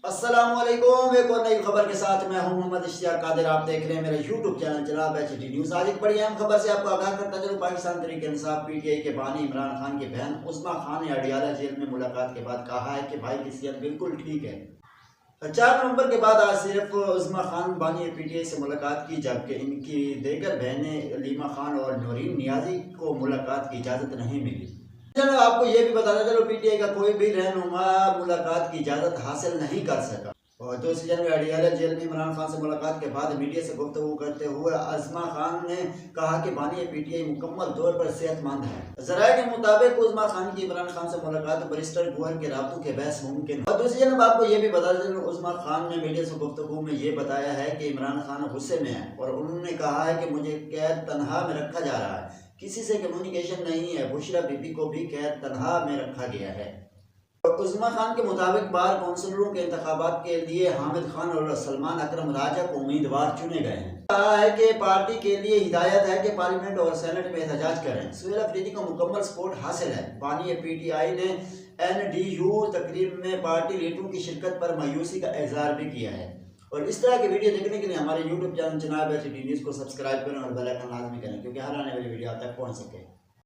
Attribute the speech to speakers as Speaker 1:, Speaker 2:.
Speaker 1: अस्सलामुअलैकुम। एक और नई खबर के साथ मैं हूं मोहम्मद इश्तियाक कादिर। आप देख रहे हैं मेरा यूट्यूब चैनल जनाब HD न्यूज़। आज एक बड़ी अहम खबर से आपको आगाह करता चलूं। पाकिस्तान तहरीक इंसाफ PTI के बानी इमरान खान की बहन उस्मा खान ने अडियाला जेल में मुलाकात के बाद कहा है कि भाई की सेहत बिल्कुल ठीक है। 4 नवंबर के बाद आज सिर्फ उस्मा खान बानी PTI से मुलाकात की, जबकि इनकी दीगर बहनें लीमा खान और नौरीन नियाजी को मुलाकात की इजाज़त नहीं मिली। चलो आपको ये भी बताना चलो PTI का कोई भी रहनुमा मुलाकात की इजाज़त हासिल नहीं कर सका। और 2 जनवरी अडियाला जेल में इमरान खान से मुलाकात के बाद मीडिया से गुफ्तगू करते हुए उस्मा खान ने कहा कि बानी PTI मुकम्मल तौर पर सेहतमंद है। ज़राए के मुताबिक उस्मा खान की इमरान खान से मुलाकात बैरिस्टर गोहर के राबतों के बहस मुमकिन। और दूसरी जानब आपको ये भी बता दें, उस्मा खान ने मीडिया से गुफ्तगू में ये बताया है कि इमरान खान गुस्से में है और उन्होंने कहा है कि मुझे कैद तनहा में रखा जा रहा है, किसी से कम्युनिकेशन नहीं है। बुशरा बीबी को भी कैद तनहा में रखा गया है। उस्मा खान के मुताबिक बार कौंसलरों के इंतखाबात के लिए हामिद खान और सलमान अकरम राजा को उम्मीदवार चुने गए हैं। कहा है कि पार्टी के लिए हिदायत है कि पार्लियामेंट और सेनेट में एहतजाज करें। सुहेल अफरीदी को मुकम्मल सपोर्ट हासिल है। बानी PTI ने NDU तकरीब में पार्टी लीडरों की शिरकत पर मायूसी का इजहार भी किया है। और इस तरह की वीडियो देखने के लिए हमारे यूट्यूब चैनल जनाब HD न्यूज़ को सब्सक्राइब करें और बेल आइकन लाजमी करें, क्योंकि हर आने वाली वीडियो आप तक पहुँच सके।